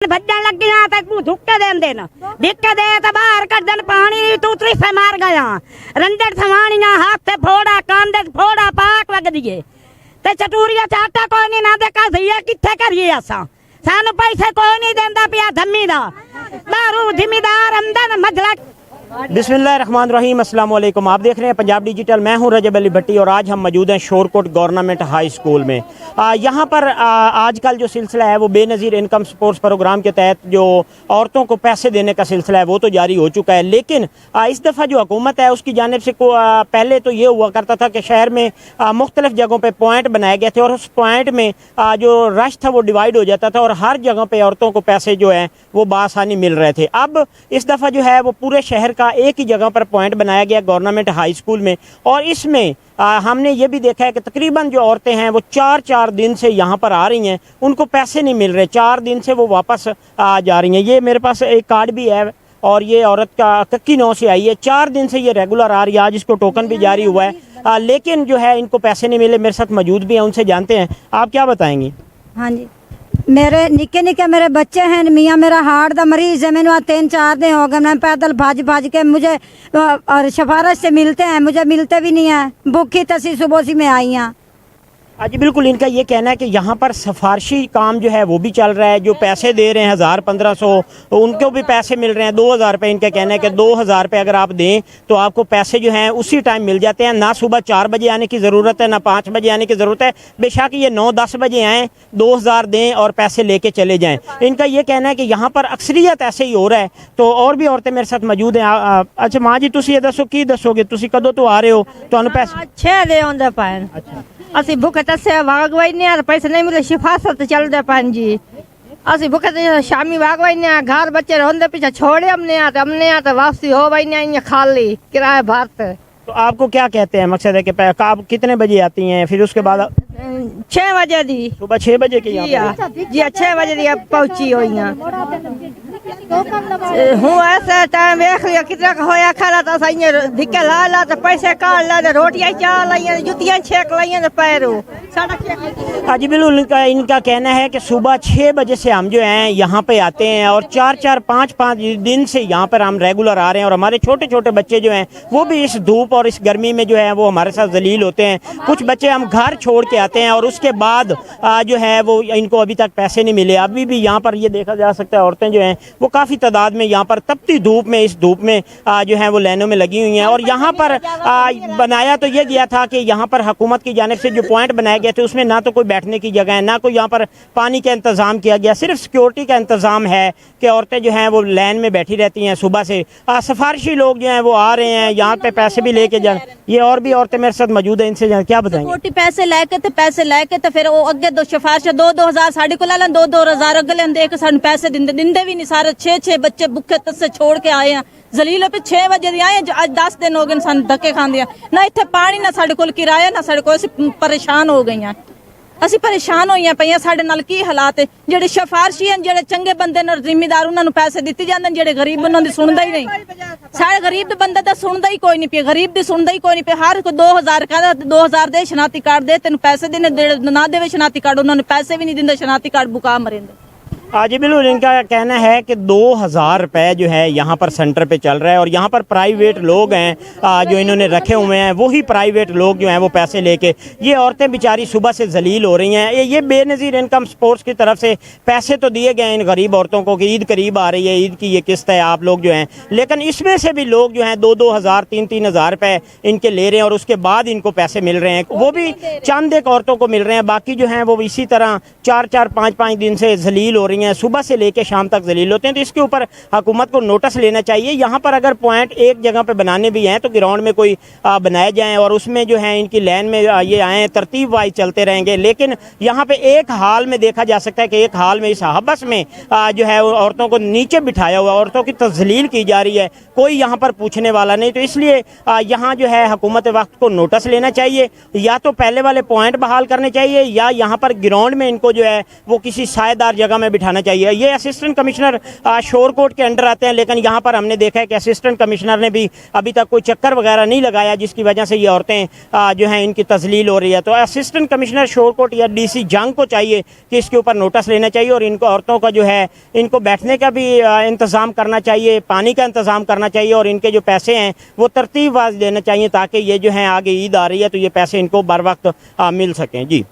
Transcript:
भजन लगिया तू धुक्के देंदे न धिक्के दे तो बाहर कर देन पानी तू त्रिफे मार गया रंजन समानिया हाथ से फोड़ा कांदे फोड़ा पाक लग दिए ते चटूरिया चाटा कोई नहीं ना दे कसिए किथे करिए असा सानू पैसे कोई नहीं देंदा पिया धम्मी दा दारू जिम्मेदार आमदन मजला। बिस्मिल्लाहिर्रहमानिर्रहीम, अस्सलाम वालेकुम। आप देख रहे हैं पंजाब डिजिटल। मैं हूं रजब अली भट्टी और आज हम मौजूद हैं शोरकोट गवर्नमेंट हाई स्कूल में। यहां पर आजकल जो सिलसिला है वो बेनज़ीर इनकम सपोर्ट्स प्रोग्राम के तहत जो औरतों को पैसे देने का सिलसिला है वो तो जारी हो चुका है, लेकिन इस दफ़ा जो हुकूमत है उसकी जानिब से पहले तो ये हुआ करता था कि शहर में मुख्तलिफ जगहों पर पॉइंट बनाए गए थे और उस पॉइंट में जो रश था वो डिवाइड हो जाता था और हर जगह पर औरतों को पैसे जो हैं वो बआसानी मिल रहे थे। अब इस दफ़ा जो है वो पूरे शहर का एक ही जगह पर पॉइंट बनाया गया गवर्नमेंट हाई स्कूल में और इसमें हमने ये भी देखा है कि तकरीबन जो औरतें हैं वो 4 दिन से यहाँ पर आ रही हैं, उनको पैसे नहीं मिल रहे, 4 दिन से वो वापस जा रही हैं। ये मेरे पास एक कार्ड भी है और ये औरत का कक्की 9 से आई है, 4 दिन से ये रेगुलर आ रही है। आज इसको टोकन भी जारी हुआ है, लेकिन जो है इनको पैसे नहीं मिले। मेरे साथ मौजूद भी हैं, उनसे जानते हैं। आप क्या बताएंगी? हाँ जी, मेरे निके निके मेरे बच्चे हैं, मियाँ मेरा हार्ट का मरीज है, मैंने 3-4 दिन हो गए, मैं पैदल भाज के मुझे और सिफारिश से मिलते हैं, मुझे मिलते भी नहीं है, भूखी तसी सुबह से मैं आई हूँ। जी बिल्कुल, इनका ये कहना है कि यहाँ पर सिफारशी काम जो है वो भी चल रहा है, जो पैसे दे रहे हैं 1000-1500 उनको भी पैसे मिल रहे हैं। 2000 रुपये इनका कहना है कि 2000 रुपये अगर आप दें तो आपको पैसे जो हैं उसी टाइम मिल जाते हैं, ना सुबह 4 बजे आने की ज़रूरत है ना 5 बजे आने की ज़रूरत है। बेशक ये 9-10 बजे आएँ, 2000 दें और पैसे लेके चले जाएँ। इनका ये कहना है कि यहाँ पर अक्सरियत ऐसे ही हो रहा है। तो और भी औरतें मेरे साथ मौजूद हैं। अच्छा माँ जी, तुम ये दसो की दसोगे, तुम कदों तो आ रहे हो, तो पैसे 6 दे आंदे पैन। ਅਸੀਂ ਭੁੱਖੇ ਤੱਸੇ ਵਾਗ ਵਈਨੇ ਆ ਪੈਸੇ ਨਹੀਂ ਮਿਲੇ, ਸਿਫਾਰਸ਼ ਚੱਲਦੇ ਪੈਨ ਜੀ। ਅਸੀਂ ਭੁੱਖੇ ਤੇ ਸ਼ਾਮੀ ਵਾਗ ਵਈਨੇ ਆ, ਘਰ ਬੱਚੇ ਰਹਿੰਦੇ ਪਿੱਛੇ ਛੋੜੇ हमने आ तो वापसी हो वही नहीं खाली किराया भरते। तो आपको क्या कहते हैं, मकसद है कि आप कितने बजे आती हैं, फिर उसके बाद 6 बजे दी सुबह 6 बजे की यहाँ जी 6 बजे दी पहुंची हुई हूँ। ऐसे टाइम देख लिया कितना होया खरा तो सही धिक्के ला तो पैसे काट ला तो रोटियां चाह लाई, जुतियां छेक लाई तो पैरों। हाँ जी बिल्कुल, इनका कहना है कि सुबह 6 बजे से हम जो हैं यहाँ पे आते हैं और 4-5 दिन से यहाँ पर हम रेगुलर आ रहे हैं और हमारे छोटे छोटे बच्चे जो हैं वो भी इस धूप और इस गर्मी में जो है वो हमारे साथ जलील होते हैं। कुछ बच्चे हम घर छोड़ के आते हैं और उसके बाद जो है वो इनको अभी तक पैसे नहीं मिले। अभी भी यहाँ पर ये देखा जा सकता है औरतें जो हैं वो काफ़ी तादाद में यहाँ पर तपती धूप में, इस धूप में जो है वो लाइनों में लगी हुई हैं। और यहाँ पर बनाया तो ये गया था कि यहाँ पर हुकूमत की जानिब से जो पॉइंट बनाए गए थे उसमें ना तो कोई बैठने की जगह है, ना कोई यहाँ पर पानी का इंतज़ाम किया गया, सिर्फ सिक्योरिटी का इंतज़ाम है कि औरतें जो हैं वो लाइन में बैठी रहती हैं। सुबह से सिफारशी लोग जो हैं वो आ रहे हैं यहाँ पे पैसे भी लेके जा। ये और भी औरतें मेरे साथ मौजूद है, इनसे क्या बताएंगे? पैसे लेके तो फिर वो अगे दो सिफारिश 2-2000 साढ़े को ला 2-2000 अगे लेंदे, एक सानू पैसे दिंदे भी नहीं। सारे 6 बच्चे भुखे तस्से छोड़ के आए हैं जलील पे 6 बजे दी आए, आज 10 दिन हो गए सानू धक्के खांदे ना, इत्थे पानी ना साडे कोल किराया ना साडे कोल, असीं परेशान हो गई हैं, ਅਸੀਂ परेशान होई पई साडे नाल की हालात है। जेडे सिफारशी हैं, जेडे चंगे बंदे ने जिम्मेदार उन्हां नूं पैसे दित्ते जांदे, जेडे गरीब उन्हां दी सुणदा ही नहीं। साडे गरीब बंदा तां सुणदा ही कोई नहीं पे, गरीब दी सुणदा ही कोई नहीं पे। हर को 2000 कहदा 2000 दे शनाती कार्ड दे, तेन पैसे देने ना देवे शनाती कार्ड, उन्होंने पैसे भी नहीं दिंदे, शनाती कार्ड बुका मरेंदे। जी बिल्कुल, इनका कहना है कि 2000 रुपये जो है यहाँ पर सेंटर पे चल रहा है और यहाँ पर प्राइवेट लोग हैं जो इन्होंने रखे हुए हैं, वही प्राइवेट लोग जो हैं वो पैसे लेके, ये औरतें बेचारी सुबह से जलील हो रही हैं। ये बेनज़ीर इनकम सपोर्ट्स की तरफ से पैसे तो दिए गए हैं इन गरीब औरतों को कि ईद करीब आ रही है, ईद की ये किस्त है, आप लोग जो हैं, लेकिन इसमें से भी लोग जो हैं 2-2 हज़ार 3-3 हज़ार रुपये इनके ले रहे हैं और उसके बाद इनको पैसे मिल रहे हैं, वो भी चंद एक औरतों को मिल रहे हैं। बाकी जो हैं वो इसी तरह 4-5 दिन से जलील हो रही हैं, सुबह से लेके शाम तक जलील होते हैं। तो इसके ऊपर हुकूमत को नोटिस लेना चाहिए। यहाँ पर अगर पॉइंट एक जगह पे बनाने भी हैं तो ग्राउंड में कोई बनाए जाएं और उसमें जो है इनकी लाइन में ये आएँ, तरतीब वाइज चलते रहेंगे। लेकिन यहाँ पे एक हाल में देखा जा सकता है कि एक हाल में इस हबस में जो है औरतों को नीचे बिठाया हुआ, औरतों की तजलील की जा रही है, कोई यहाँ पर पूछने वाला नहीं। तो इसलिए यहाँ जो है हुकूमत वक्त को नोटिस लेना चाहिए, या तो पहले वाले पॉइंट बहाल करने चाहिए या यहाँ पर ग्राउंड में इनको जो है वो किसी सायेदार जगह में बिठा बैठाना चाहिए। ये असिस्टेंट कमिश्नर शोरकोट के अंडर आते हैं, लेकिन यहाँ पर हमने देखा है कि असिस्टेंट कमिश्नर ने भी अभी तक कोई चक्कर वगैरह नहीं लगाया, जिसकी वजह से ये औरतें जो हैं इनकी तजलील हो रही है। तो असिस्टेंट कमिश्नर शोरकोट या DC जंग को चाहिए कि इसके ऊपर नोटिस लेना चाहिए और इनको औरतों का जो है इनको बैठने का भी इंतज़ाम करना चाहिए, पानी का इंतज़ाम करना चाहिए और इनके जो पैसे हैं वो तरतीबवार देना चाहिए ताकि ये जो है आगे ईद आ रही है तो ये पैसे इनको बर वक्त मिल सकें। जी।